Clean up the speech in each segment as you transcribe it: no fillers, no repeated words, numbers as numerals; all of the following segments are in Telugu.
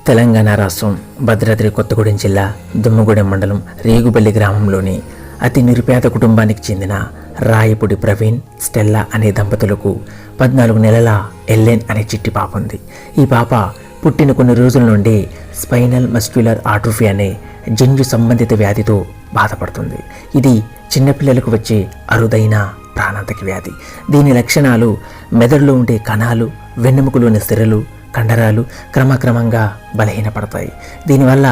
తెలంగాణ రాష్ట్రం భద్రాద్రి కొత్తగూడెం జిల్లా దుమ్మగూడెం మండలం రేగుబల్లి గ్రామంలోని అతి నిరుపేద కుటుంబానికి చెందిన రాయపుడి ప్రవీణ్, స్టెల్లా అనే దంపతులకు 14 నెలల ఎల్లెన్ అనే చిట్టి పాప ఉంది. ఈ పాప పుట్టిన కొన్ని రోజుల నుండి స్పైనల్ మస్క్యులర్ ఆట్రోఫీ అనే జన్యు సంబంధిత వ్యాధితో బాధపడుతుంది. ఇది చిన్నపిల్లలకు వచ్చే అరుదైన ప్రాణాంతక వ్యాధి. దీని లక్షణాలు మెదడులో ఉండే కణాలు, వెన్నెముకలోని సిరలు, కండరాలు క్రమక్రమంగా బలహీనపడతాయి. దీనివల్ల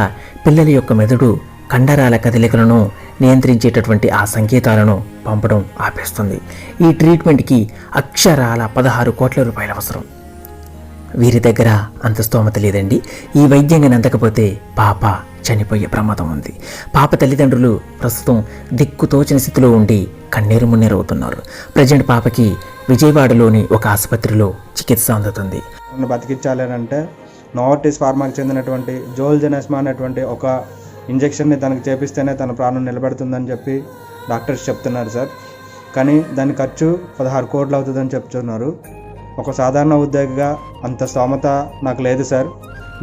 పిల్లల యొక్క మెదడు కండరాల కదలికలను నియంత్రించేటటువంటి ఆ సంకేతాలను పంపడం ఆపేస్తుంది. ఈ ట్రీట్మెంట్కి అక్షరాల 16 కోట్ల రూపాయలు అవసరం. వీరి దగ్గర అంత స్తోమత లేదండి. ఈ వైద్యంగా అందకపోతే పాప చనిపోయే ప్రమాదం ఉంది. పాప తల్లిదండ్రులు ప్రస్తుతం దిక్కుతోచని స్థితిలో ఉండి కన్నీరు మున్నీరవుతున్నారు. ప్రజెంట్ పాపకి విజయవాడలోని ఒక ఆసుపత్రిలో చికిత్స అందుతుంది. బతికించాలి అంటే నోవార్టిస్ ఫార్మాకి చెందినటువంటి జోల్జెనస్మా అనేటువంటి ఒక ఇంజెక్షన్ని తనకు చేపిస్తేనే తన ప్రాణం నిలబెడుతుందని చెప్పి డాక్టర్స్ చెప్తున్నారు సార్. కానీ దాని ఖర్చు 16 కోట్లు అవుతుందని చెప్తున్నారు. ఒక సాధారణ ఉద్యోగిగా అంత స్తోమత నాకు లేదు సార్.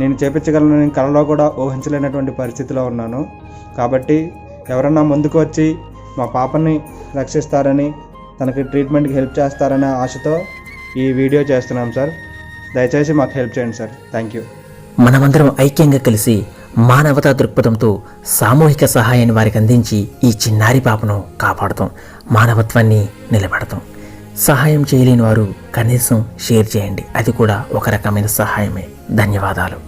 నేను చేపించగలను కలలో కూడా ఊహించలేనటువంటి పరిస్థితిలో ఉన్నాను. కాబట్టి ఎవరన్నా ముందుకు వచ్చి మా పాపని రక్షిస్తారని, తనకి ట్రీట్మెంట్కి హెల్ప్ చేస్తారనే ఆశతో ఈ వీడియో చేస్తున్నాం సార్. దయచేసి మాకు హెల్ప్ చేయండి సార్. Thank you. మనమందరం ఐక్యంగా కలిసి మానవతా దృక్పథంతో సామూహిక సహాయాన్ని వారికి అందించి ఈ చిన్నారి పాపను కాపాడుతాం, మానవత్వాన్ని నిలబెడతాం. సహాయం చేయలేని వారు కనీసం షేర్ చేయండి, అది కూడా ఒక రకమైన సహాయమే. ధన్యవాదాలు.